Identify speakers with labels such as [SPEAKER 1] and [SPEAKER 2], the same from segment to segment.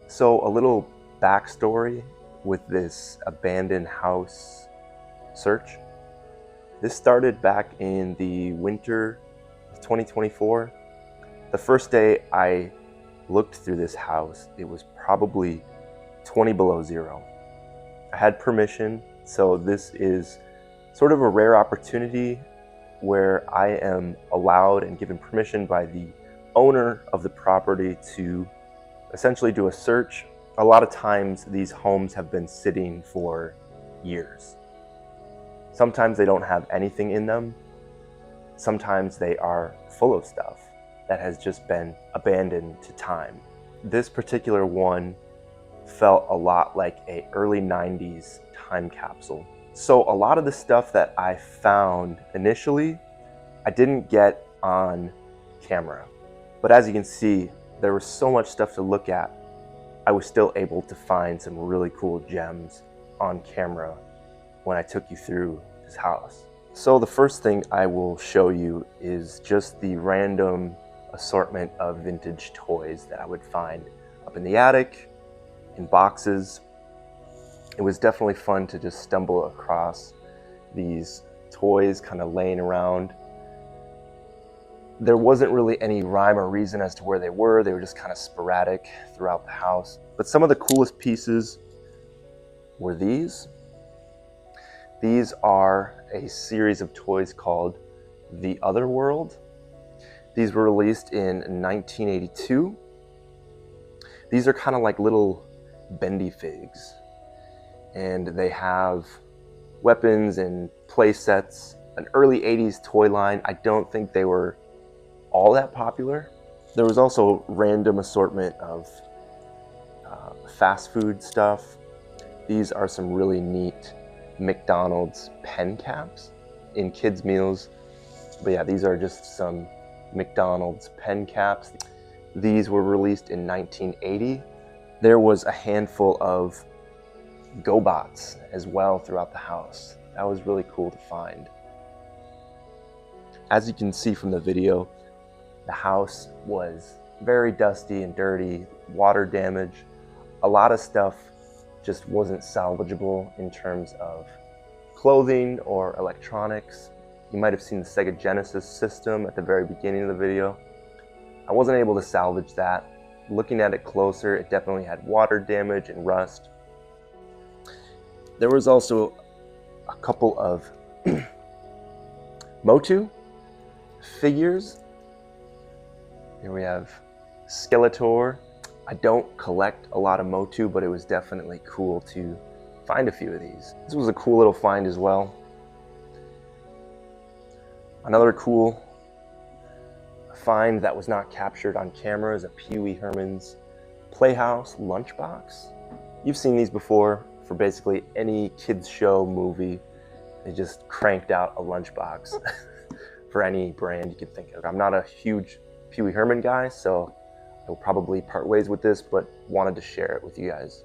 [SPEAKER 1] So a little backstory with this abandoned house search. This started back in the winter of 2024. The first day I looked through this house, it was probably 20 below zero. I had permission, so this is sort of a rare opportunity where I am allowed and given permission by the owner of the property to essentially do a search. A lot of times these homes have been sitting for years. Sometimes they don't have anything in them. Sometimes they are full of stuff that has just been abandoned to time. This particular one felt a lot like an early 90s time capsule. So a lot of the stuff that I found initially, I didn't get on camera. But as you can see, there was so much stuff to look at. I was still able to find some really cool gems on camera when I took you through this house. So the first thing I will show you is just the random assortment of vintage toys that I would find up in the attic, in boxes. It was definitely fun to just stumble across these toys kind of laying around. There wasn't really any rhyme or reason as to where they were just kind of sporadic throughout the house. But some of the coolest pieces were these. These are a series of toys called The Other World. These were released in 1982. These are kind of like little bendy figs, and they have weapons and play sets. An early 80s toy line. I don't think they were all that popular. There was also random assortment of fast food stuff. These are some really neat McDonald's pen caps in kids' meals. But yeah, these are just some McDonald's pen caps. These were released in 1980. There was a handful of GoBots as well throughout the house. That was really cool to find. As you can see from the video, the house was very dusty and dirty, water damage. A lot of stuff just wasn't salvageable in terms of clothing or electronics. You might have seen the Sega Genesis system at the very beginning of the video. I wasn't able to salvage that. Looking at it closer, it definitely had water damage and rust. There was also a couple of Motu figures. Here we have Skeletor. I don't collect a lot of Motu, but it was definitely cool to find a few of these. This was a cool little find as well. Another cool find that was not captured on camera is a Pee Wee Herman's Playhouse lunchbox. You've seen these before for basically any kids show movie. They just cranked out a lunchbox for any brand you can think of. I'm not a huge Pee Wee Herman guy, so I will probably part ways with this, but wanted to share it with you guys.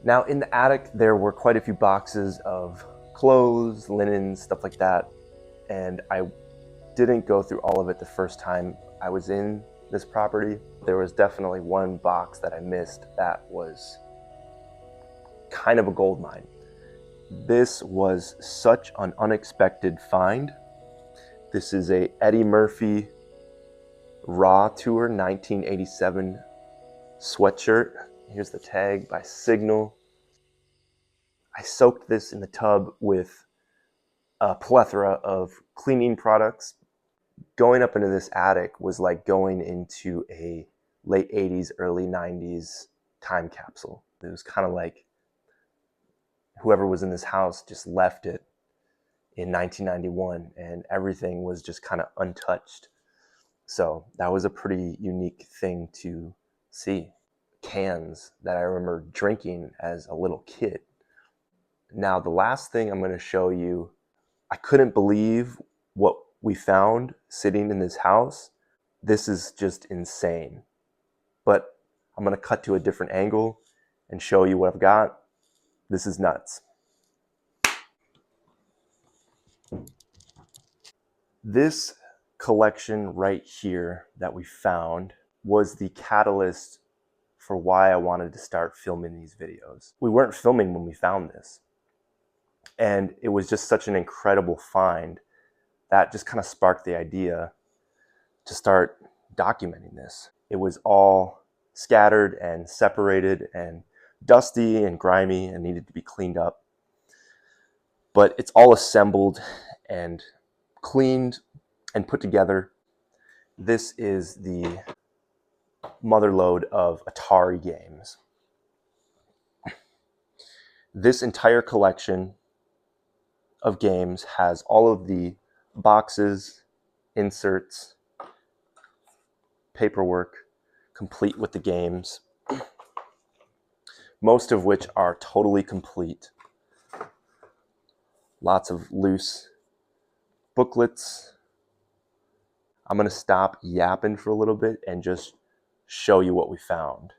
[SPEAKER 1] Now, in the attic, there were quite a few boxes of clothes, linens, stuff like that, and I didn't go through all of it the first time I was in this property. There was definitely one box that I missed that was kind of a gold mine. This was such an unexpected find. This is a Eddie Murphy Raw Tour 1987 sweatshirt. Here's the tag by Signal. I soaked this in the tub with a plethora of cleaning products. Going up into this attic was like going into a late 80s, early 90s time capsule. It was kind of like whoever was in this house just left it in 1991 and everything was just kind of untouched. So that was a pretty unique thing to see. Cans that I remember drinking as a little kid. Now, the last thing I'm going to show you, I couldn't believe what we found sitting in this house. This is just insane. But I'm going to cut to a different angle and show you what I've got. This is nuts. This collection right here that we found was the catalyst for why I wanted to start filming these videos. We weren't filming when we found this. And it was just such an incredible find that just kind of sparked the idea to start documenting this. It was all scattered and separated and dusty and grimy and needed to be cleaned up. But it's all assembled and cleaned and put together. This is the motherlode of Atari games. This entire collection of games has all of the boxes, inserts, paperwork, complete with the games, most of which are totally complete. Lots of loose booklets. I'm going to stop yapping for a little bit and just show you what we found.